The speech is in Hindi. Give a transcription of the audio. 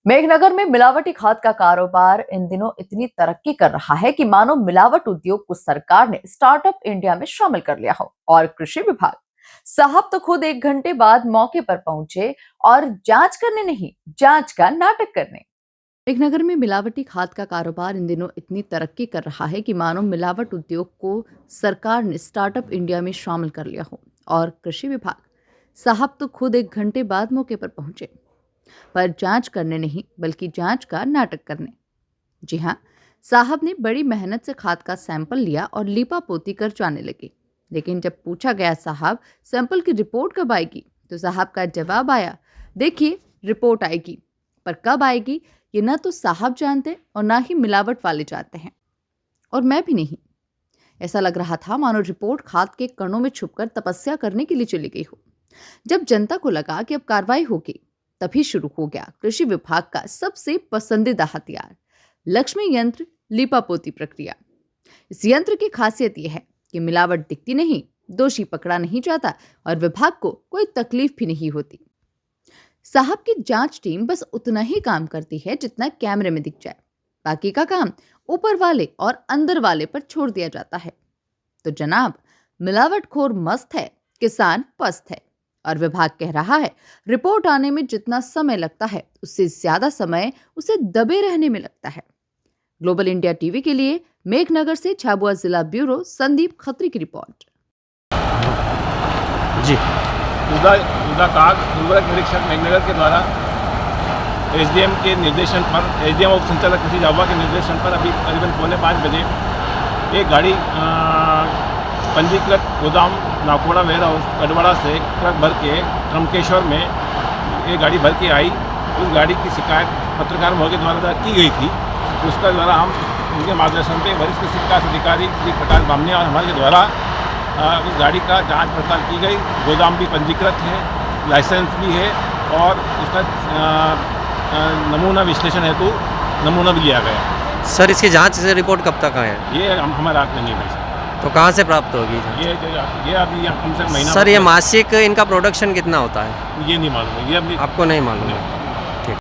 मेघनगर में मिलावटी खाद का कारोबार इन दिनों इतनी तरक्की कर रहा है कि मानो मिलावट उद्योग को सरकार ने स्टार्टअप इंडिया में शामिल कर लिया हो। और कृषि विभाग साहब तो खुद 1 घंटे बाद मौके पर पहुंचे और जांच करने नहीं, जांच का नाटक करने। मेघनगर में मिलावटी खाद का कारोबार इन दिनों इतनी तरक्की कर रहा है कि मानो मिलावट उद्योग को सरकार ने स्टार्टअप इंडिया में शामिल कर लिया हो। और कृषि विभाग साहब तो खुद 1 घंटे बाद मौके पर पहुंचे, पर जांच करने नहीं बल्कि जांच का नाटक करने। जी हां, साहब ने बड़ी मेहनत से खाद का सैंपल लिया और लीपापोती कर जाने लगे। लेकिन जब पूछा गया साहब सैंपल की रिपोर्ट कब आएगी, तो साहब का जवाब आया, देखिए रिपोर्ट आएगी, पर कब आएगी ये ना तो साहब जानते और ना ही मिलावट वाले जानते हैं, और मैं भी नहीं। ऐसा लग रहा था मानो रिपोर्ट खाद के कणों में छुपकर तपस्या करने के लिए चली गई हो। जब जनता को लगा कि अब कार्रवाई होगी, तभी शुरू हो गया कृषि विभाग का सबसे पसंदीदा हथियार, लक्ष्मी यंत्र लीपापोती प्रक्रिया। इस यंत्र की खासियत यह है कि मिलावट दिखती नहीं, दोषी पकड़ा नहीं जाता और विभाग को कोई तकलीफ भी नहीं होती। साहब की जांच टीम बस उतना ही काम करती है जितना कैमरे में दिख जाए। बाकी का काम ऊपर वाले और अंदर वाले पर छोड़ दिया जाता है। तो जनाब, मिलावटखोर मस्त है, किसान पस्त है। और विभाग कह रहा है रिपोर्ट आने में जितना समय लगता है उससे ज्यादा समय उसे दबे रहने में लगता है। ग्लोबल इंडिया टीवी के लिए मेघनगर से झाबुआ जिला ब्यूरो संदीप खत्री की रिपोर्ट। जी, उदा काग उर्वरक निरीक्षक मेघनगर के द्वारा एसडीएम के निर्देशन पर, एसडीएम उप संचालक कृषि झाबुआ के निर्देशन पर अभी करीबन 4:45 बजे एक गाड़ी पंजीकृत गोदाम नाकोड़ा वेयर हाउस कटवाड़ा से ट्रक भर के ट्रमकेश्वर में ये गाड़ी भर के आई। उस गाड़ी की शिकायत पत्रकार महोदय द्वारा की गई थी। उसका द्वारा हम उनके मार्गदर्शन पे वरिष्ठ कृषि विकास अधिकारी श्री प्रकाश बामने और हमारे द्वारा उस गाड़ी का जांच पड़ताल की गई। गोदाम भी पंजीकृत है, लाइसेंस भी है और उसका नमूना विश्लेषण हेतु नमूना भी लिया गया। सर, इसकी जांच से रिपोर्ट कब तक है? ये हमारे हाथ में नहीं है। तो कहाँ से प्राप्त होगी? ये अभी कम से कम महीना। सर, ये मासिक इनका प्रोडक्शन कितना होता है? ये नहीं मालूम है, ये अभी आपको नहीं मालूम है।